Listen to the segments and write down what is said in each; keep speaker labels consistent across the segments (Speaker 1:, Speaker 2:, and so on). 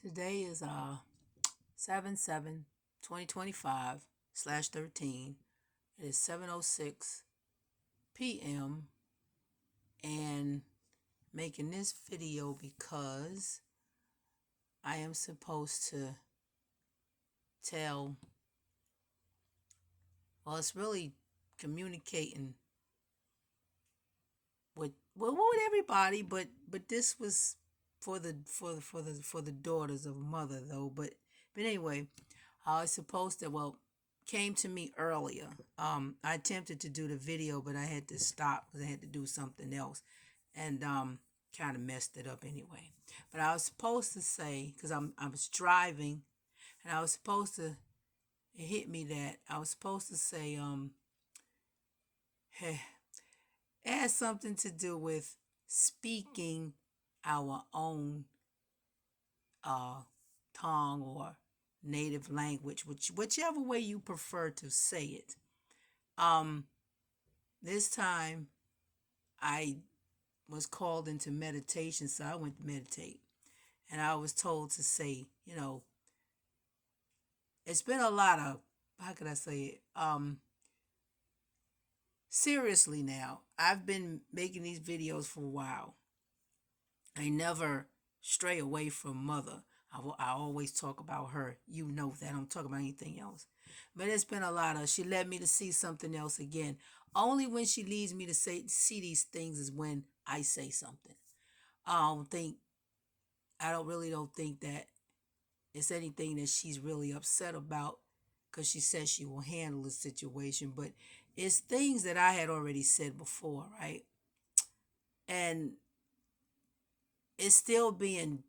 Speaker 1: Today is 7/7/2025/13. It is 7:06 p.m. and making this video because I am supposed to tell, well, it's really communicating with everybody, but this was for the daughters of a mother though. But anyway, I was supposed to, well, came to me earlier. I attempted to do the video, but I had to stop because I had to do something else, and kind of messed it up anyway. But I was supposed to say, because I was driving, and I was supposed to, it hit me that I was supposed to say it has something to do with speaking our own uh tongue or native language, whichever way you prefer to say it. Um, this time I was called into meditation, so I went to meditate, and I was told to say, it's been a lot of, how could I say it? Seriously now, I've been making these videos for a while. I never stray away from mother. I always talk about her. You know that. I don't talk about anything else. But it's been a lot of, she led me to see something else again. Only when she leads me to see these things is when I say something. I don't think that it's anything that she's really upset about, because she says she will handle the situation. But it's things that I had already said before, right? And it's still being,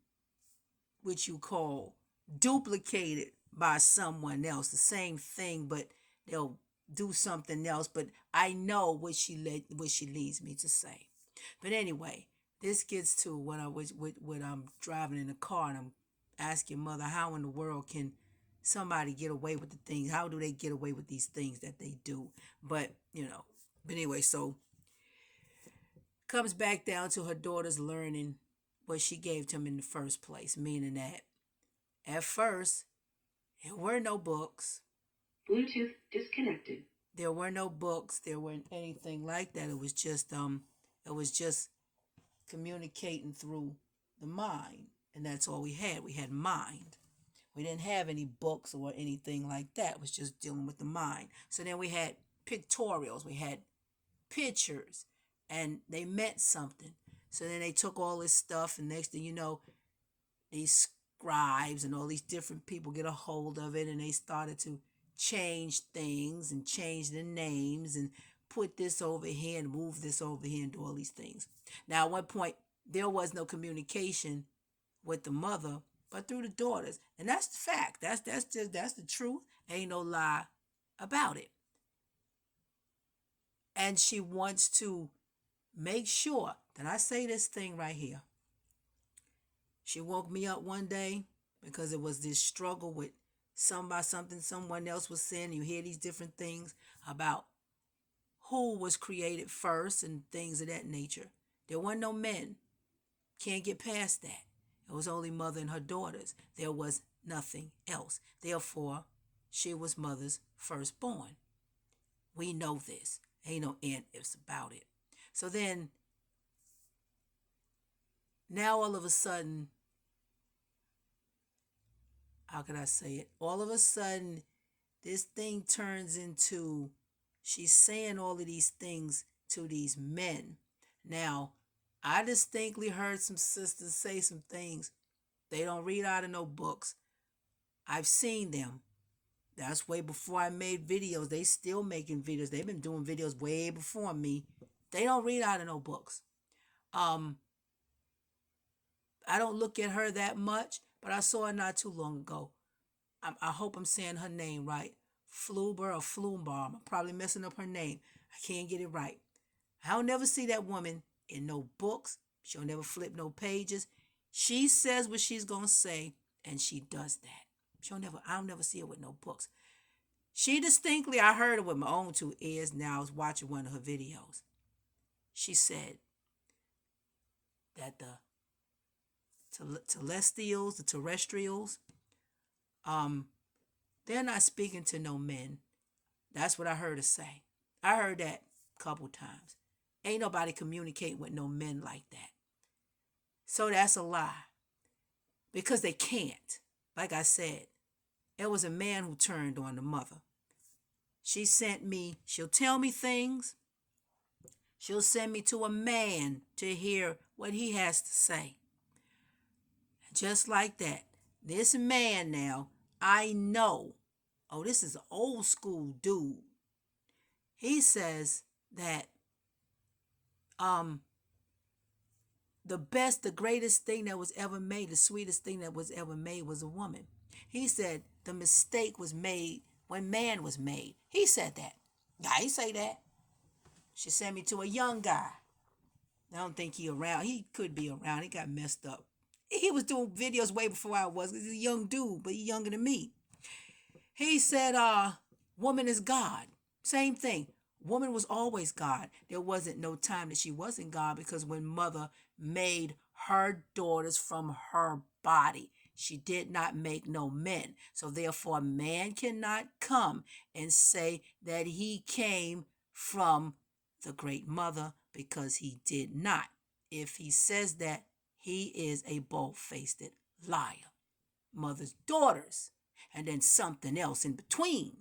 Speaker 1: what you call, duplicated by someone else. The same thing, but they'll do something else. But I know what she leads me to say. But anyway, this gets to when I'm driving in the car and I'm asking mother, how in the world can somebody get away with the things? How do they get away with these things that they do? But anyway, so comes back down to her daughter's learning what she gave to him in the first place, meaning that at first there were no books. Bluetooth disconnected. There were no books. There weren't anything like that. It was just communicating through the mind, and that's all we had. We had mind. We didn't have any books or anything like that. It was just dealing with the mind. So then we had pictorials. We had pictures, and they meant something. So then they took all this stuff, and next thing you know, these scribes and all these different people get a hold of it, and they started to change things and change the names and put this over here and move this over here and do all these things. Now, at one point, there was no communication with the mother, but through the daughters, and that's the fact. That's the truth. Ain't no lie about it. And she wants to make sure that I say this thing right here. She woke me up one day because it was this struggle with something someone else was saying. You hear these different things about who was created first and things of that nature. There weren't no men. Can't get past that. It was only mother and her daughters. There was nothing else. Therefore, she was mother's firstborn. We know this. Ain't no ifs about it. So then, now all of a sudden, how could I say it? All of a sudden, this thing turns into, she's saying all of these things to these men. Now, I distinctly heard some sisters say some things. They don't read out of no books. I've seen them. That's way before I made videos. They still making videos. They've been doing videos way before me. They don't read out of no books. I don't look at her that much, but I saw her not too long ago. I hope I'm saying her name right. Fluber or Flumbar. I'm probably messing up her name. I can't get it right. I'll never see that woman in no books. She'll never flip no pages. She says what she's going to say, and she does that. I'll never see her with no books. She distinctly, I heard it with my own two ears now. I was watching one of her videos. She said that the celestials, the terrestrials, um, they're not speaking to no men. That's what I heard her say. I heard that a couple times. Ain't nobody communicating with no men like that. So that's a lie because they can't. Like I said, it was a man who turned on the mother. She sent me, she'll tell me things. She'll send me to a man to hear what he has to say. Just like that. This man now, I know, oh, this is an old school dude. He says that um the greatest thing that was ever made, the sweetest thing that was ever made was a woman. He said the mistake was made when man was made. He said that. I ain't say that. She sent me to a young guy. I don't think he around. He could be around. He got messed up. He was doing videos way before I was. He's a young dude, but he's younger than me. He said, woman is God. Same thing. Woman was always God. There wasn't no time that she wasn't God because when mother made her daughters from her body, she did not make no men. So therefore, a man cannot come and say that he came from the great mother because he did not. If he says that, he is a bold-faced liar. Mother's daughters, and then something else in between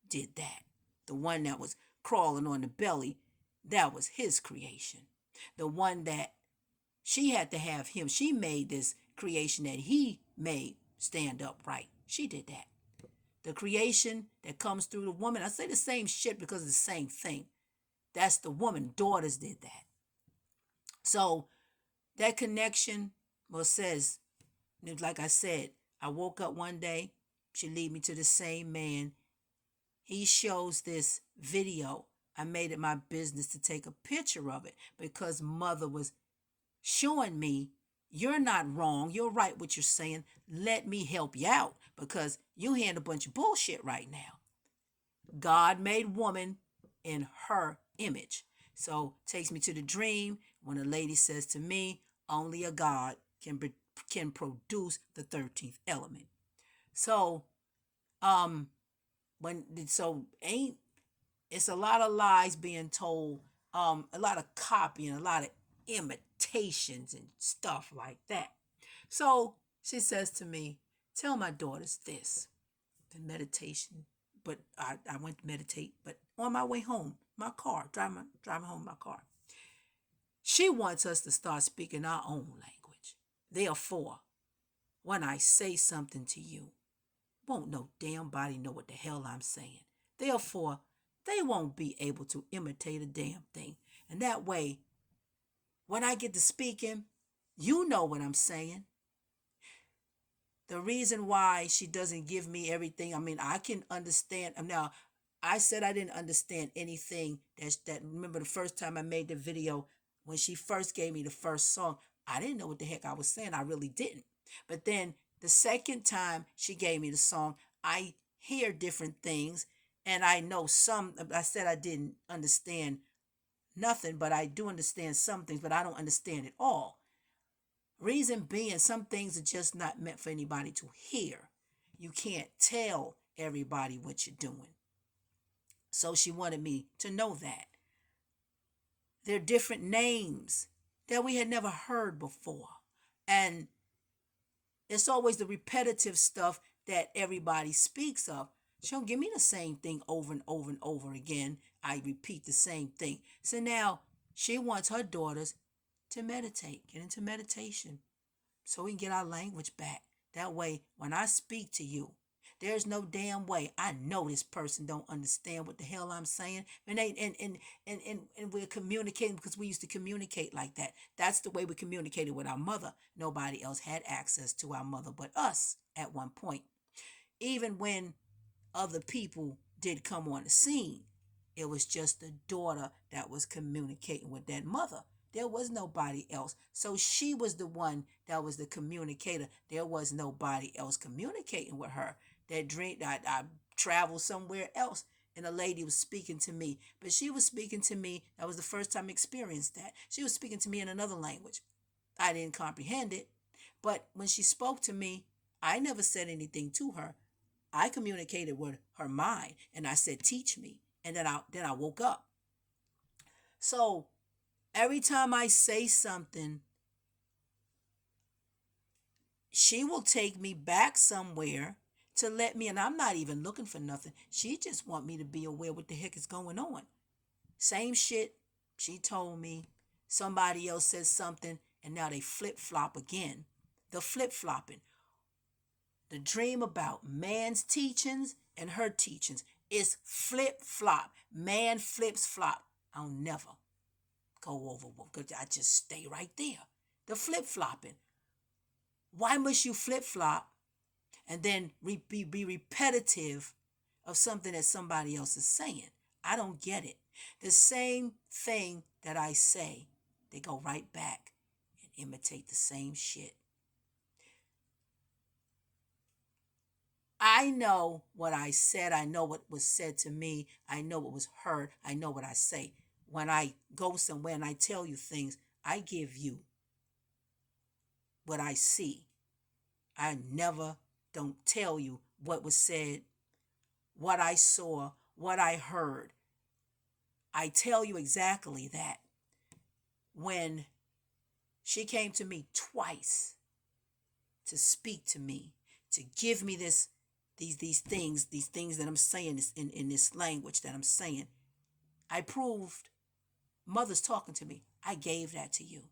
Speaker 1: did that. The one that was crawling on the belly, that was his creation. The one that she had to have him, she made this creation that he made stand upright. She did that. The creation that comes through the woman, I say the same shit because it's the same thing. That's the woman. Daughters did that. So that connection, well, says, like I said, I woke up one day, she lead me to the same man. He shows this video. I made it my business to take a picture of it because mother was showing me, you're not wrong. You're right what you're saying. Let me help you out because you hearing a bunch of bullshit right now. God made woman in her image. So takes me to the dream when a lady says to me, only a God can produce the 13th element. So ain't it's a lot of lies being told, a lot of copying, a lot of imitations and stuff like that. So she says to me, tell my daughters this, the meditation. But I went to meditate, but on my way home, my car, driving home my car. She wants us to start speaking our own language. Therefore, when I say something to you, won't no damn body know what the hell I'm saying. Therefore, they won't be able to imitate a damn thing. And that way, when I get to speaking, you know what I'm saying. The reason why she doesn't give me everything, I mean, I can understand. Now, I said I didn't understand anything. Remember the first time I made the video, when she first gave me the first song, I didn't know what the heck I was saying. I really didn't. But then the second time she gave me the song, I hear different things. And I know I said I didn't understand nothing, but I do understand some things, but I don't understand it all. Reason being, some things are just not meant for anybody to hear. You can't tell everybody what you're doing. So she wanted me to know that. There are different names that we had never heard before. And it's always the repetitive stuff that everybody speaks of. She don't give me the same thing over and over and over again. I repeat the same thing. So now she wants her daughters to meditate, get into meditation, so we can get our language back. That way, when I speak to you, there's no damn way I know this person don't understand what the hell I'm saying. And we're communicating because we used to communicate like that. That's the way we communicated with our mother. Nobody else had access to our mother but us at one point. Even when other people did come on the scene, it was just the daughter that was communicating with that mother. There was nobody else. So she was the one that was the communicator. There was nobody else communicating with her. I traveled somewhere else and a lady was speaking to me. But she was speaking to me. That was the first time I experienced that. She was speaking to me in another language. I didn't comprehend it. But when she spoke to me, I never said anything to her. I communicated with her mind and I said, teach me. And then I woke up. So every time I say something, she will take me back somewhere to let me, and I'm not even looking for nothing. She just want me to be aware what the heck is going on. Same shit she told me. Somebody else says something and now they flip flop again. The flip flopping. The dream about man's teachings and her teachings is flip flop. Man flips flop. I'll never go over because I just stay right there. The flip flopping. Why must you flip flop and then be repetitive of something that somebody else is saying? I don't get it. The same thing that I say, they go right back and imitate the same shit. I know what I said. I know what was said to me. I know what was heard. I know what I say. When I go somewhere and I tell you things, I give you what I see. I never don't tell you what was said, what I saw, what I heard. I tell you exactly that. When she came to me twice to speak to me, to give me these things that I'm saying in this language that I'm saying, I proved mother's talking to me. I gave that to you.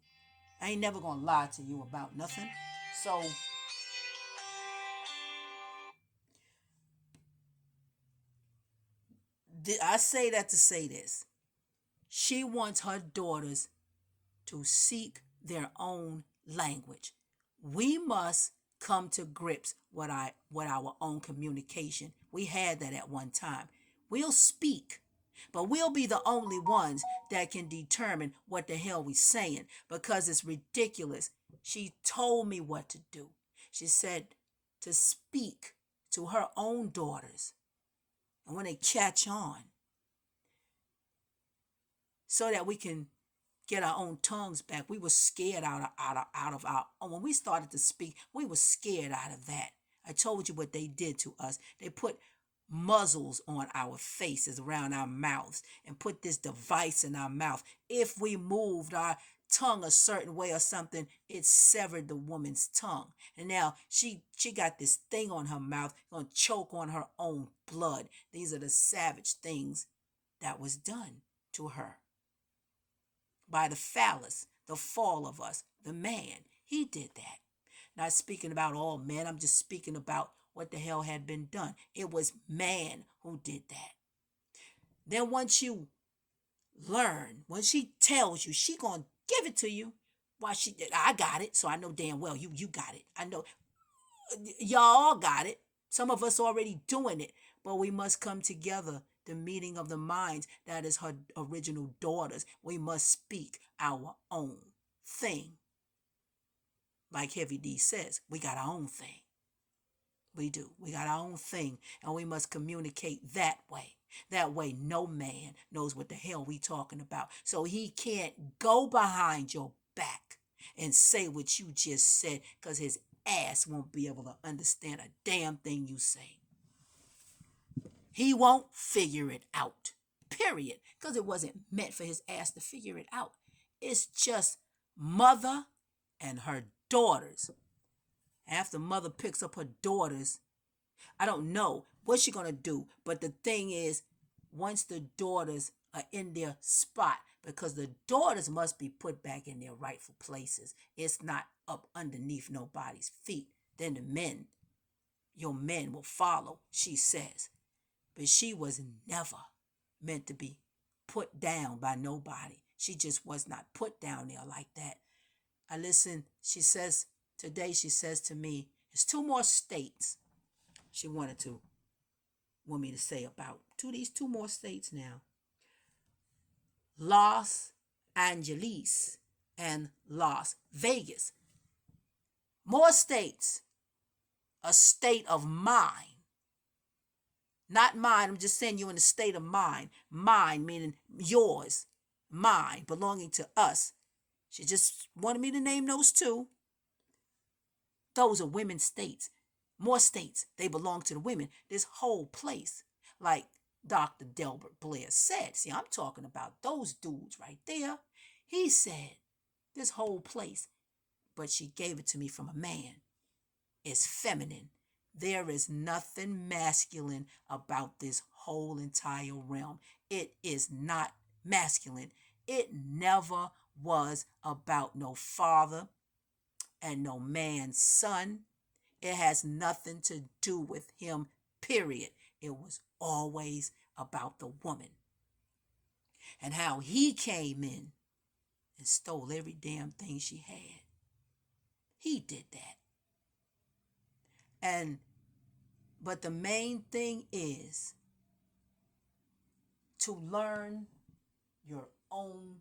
Speaker 1: I ain't never gonna lie to you about nothing. So I say that to say this. She wants her daughters to seek their own language. We must come to grips with our own communication. We had that at one time. We'll speak, but we'll be the only ones that can determine what the hell we saying because it's ridiculous. She told me what to do. She said to speak to her own daughters. And when they catch on, so that we can get our own tongues back. We were scared out of our own. When we started to speak, we were scared out of that. I told you what they did to us. They put muzzles on our faces, around our mouths, and put this device in our mouth. If we moved our tongue a certain way or something, it severed the woman's tongue. And now she got this thing on her mouth, gonna choke on her own blood. These are the savage things that was done to her by the phallus, the fall of us, the man. He did that. Not speaking about all men, I'm just speaking about what the hell had been done. It was man who did that. Then once you learn, when she tells you, she gonna give it to you. Why I got it, so I know damn well you got it. I know y'all all got it. Some of us already doing it, but we must come together. The meeting of the minds, that is her original daughters. We must speak our own thing. Like Heavy D says, we got our own thing. We do. We got our own thing, and we must communicate that way. That way, no man knows what the hell we talking about. So he can't go behind your back and say what you just said, because his ass won't be able to understand a damn thing you say. He won't figure it out, period, because it wasn't meant for his ass to figure it out. It's just mother and her daughters. After mother picks up her daughters, I don't know what she's going to do, but the thing is, once the daughters are in their spot, because the daughters must be put back in their rightful places. It's not up underneath nobody's feet. Then the men, your men will follow, she says. But she was never meant to be put down by nobody. She just was not put down there like that. I listen, today she says to me, there's 2 more states she want me to say about. These 2 more states now. Los Angeles and Las Vegas. More states. A state of mind. Not mine, I'm just saying you in a state of mind. Mine meaning yours. Mine, belonging to us. She just wanted me to name those 2. Those are women's states. More states, they belong to the women. This whole place, like Dr. Delbert Blair said, see, I'm talking about those dudes right there. He said, this whole place, but she gave it to me from a man, is feminine. There is nothing masculine about this whole entire realm. It is not masculine. It never was about no father and no man's son. It has nothing to do with him, period. It was always about the woman and how he came in and stole every damn thing she had. He did that. But the main thing is to learn your own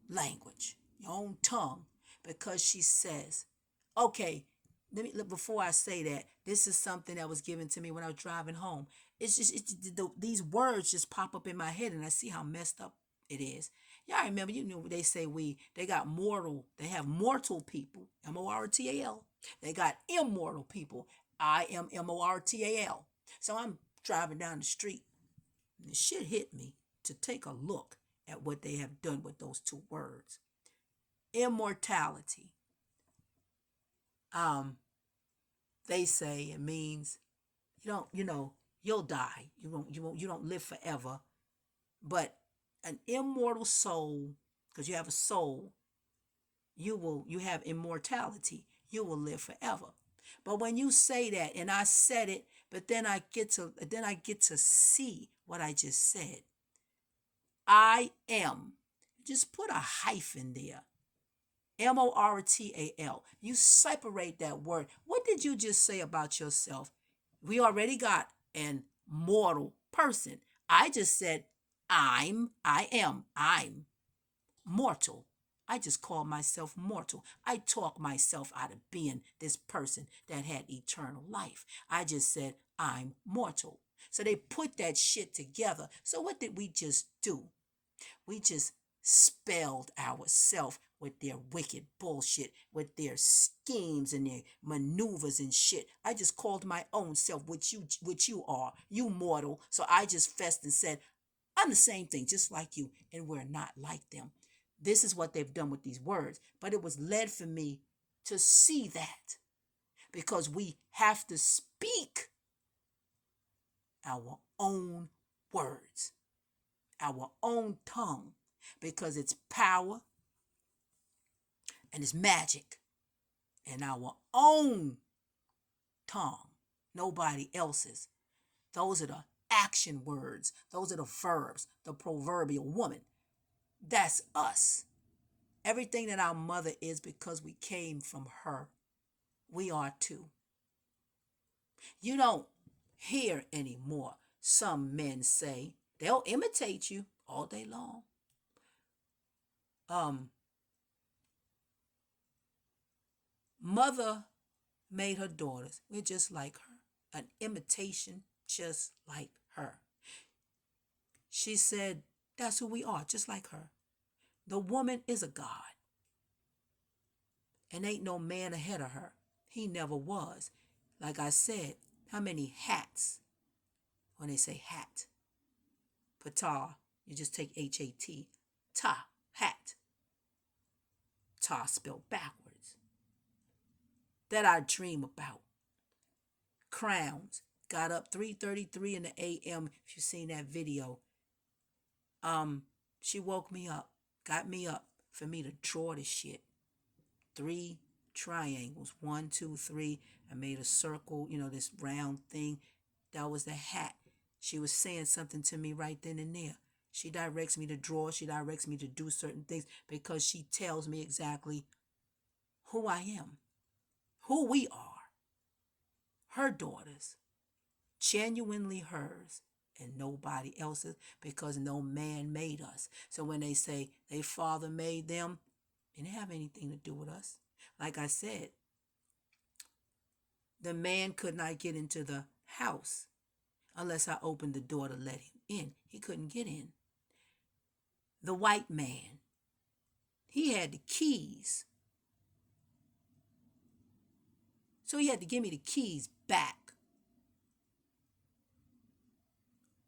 Speaker 1: language, your own tongue, because she says, okay, let me look before I say that. This is something that was given to me when I was driving home. These words just pop up in my head, and I see how messed up it is. Y'all remember, they say they got mortal, they have mortal people, mortal. They got immortal people, immortal. So I'm driving down the street, and the shit hit me to take a look at what they have done with those two words. Immortality. They say it means you'll die. You don't live forever. But an immortal soul, because you have a soul, you have immortality. You will live forever. But when you say that, and I said it, but then I get to see what I just said. I am. Just put a hyphen there. mortal. You separate that word. What did you just say about yourself? We already got an mortal person. I just said I'm mortal. I just call myself mortal. I talk myself out of being this person that had eternal life. I just said I'm mortal. So they put that shit together. So what did we just do? We just spelled ourselves with their wicked bullshit, with their schemes and their maneuvers and shit. I just called my own self, which you are, you mortal. So I just fessed and said, I'm the same thing, just like you, and we're not like them. This is what they've done with these words. But it was led for me to see that, because we have to speak our own words, our own tongue, because it's power and it's magic in our own tongue, nobody else's. Those are the action words. Those are the verbs, the proverbial woman. That's us. Everything that our mother is, because we came from her, we are too. You don't hear anymore some men say, they'll imitate you all day long. Mother made her daughters, we're just like her, an imitation just like her. She said, that's who we are, just like her. The woman is a god. And ain't no man ahead of her. He never was. Like I said, how many hats? When they say hat. Ptah, you just take H-A-T. Ta, hat. Ta spelled backwards. That I dream about. Crowns. Got up 3:33 in the a.m. If you've seen that video. She woke me up. Got me up for me to draw this shit. 3 triangles. 1, 2, 3. I made a circle, this round thing. That was the hat. She was saying something to me right then and there. She directs me to draw. She directs me to do certain things, because she tells me exactly who I am, who we are, her daughters, genuinely hers and nobody else's, because no man made us. So when they say their father made them, it didn't have anything to do with us. Like I said, the man could not get into the house unless I opened the door to let him in. He couldn't get in. The white man, he had the keys So he had to give me the keys back.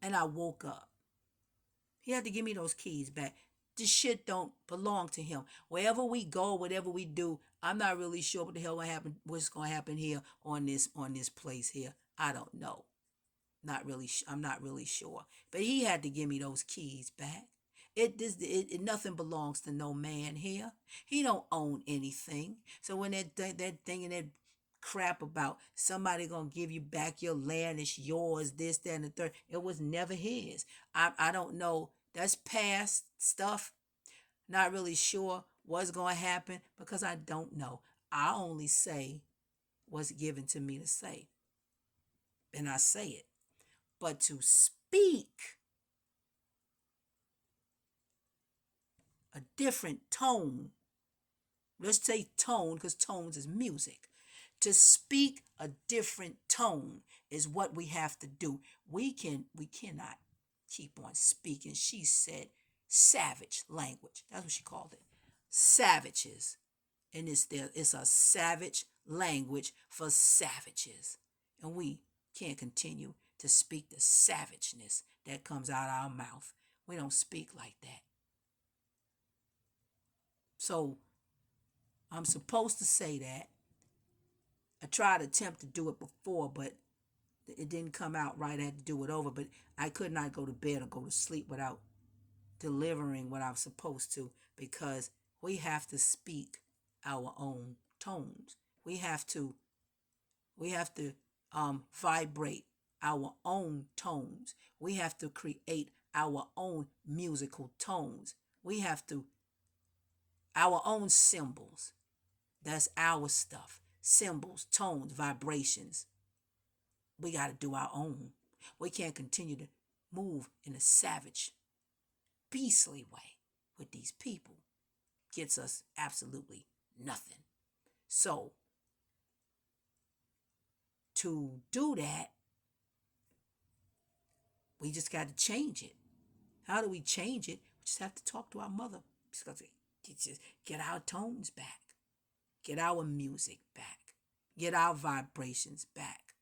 Speaker 1: And I woke up. He had to give me those keys back. This shit don't belong to him. Wherever we go, whatever we do, I'm not really sure what the hell gonna happen, what's gonna happen here on this place here. I don't know. Not really. I'm not really sure. But he had to give me those keys back. Nothing belongs to no man here. He don't own anything. So when that thing and that crap about somebody gonna give you back your land, it's yours, this, that, and the third, it was never his. I don't know. That's past stuff. Not really sure what's gonna happen because I don't know. I only say what's given to me to say, and I say it. But to speak a different tone, let's say tone because tones is music. To speak a different tone is what we have to do. We cannot keep on speaking. She said savage language. That's what she called it. Savages. And it's a savage language for savages. And we can't continue to speak the savageness that comes out of our mouth. We don't speak like that. So I'm supposed to say that. I tried to attempt to do it before, but it didn't come out right. I had to do it over, but I could not go to bed or go to sleep without delivering what I was supposed to, because we have to speak our own tones. We have to vibrate our own tones. We have to create our own musical tones. We have to our own symbols. That's our stuff. Symbols, tones, vibrations. We got to do our own. We can't continue to move in a savage, beastly way with these people. Gets us absolutely nothing. So, to do that, we just got to change it. How do we change it? We just have to talk to our mother. Just get our tones back. Get our music back. Get our vibrations back.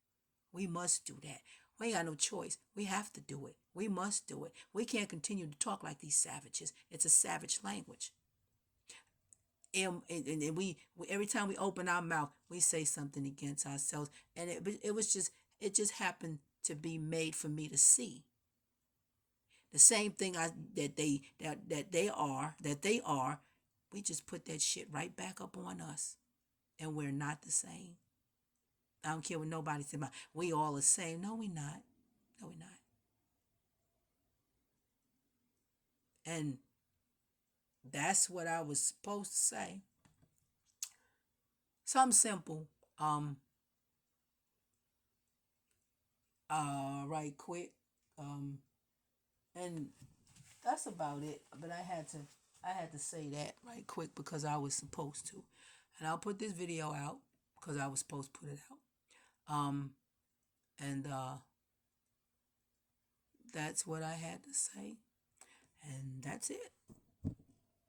Speaker 1: We must do that. We ain't got no choice. We have to do it. We must do it. We can't continue to talk like these savages. It's a savage language. And we every time we open our mouth, we say something against ourselves. And it just happened to be made for me to see. The same thing that they are, we just put that shit right back up on us. And we're not the same. I don't care what nobody says about. We all the same. No, we're not. No, we're not. And that's what I was supposed to say. Something simple. Right quick. And that's about it. But I had to say that right quick because I was supposed to. And I'll put this video out because I was supposed to put it out. And that's what I had to say. And that's it.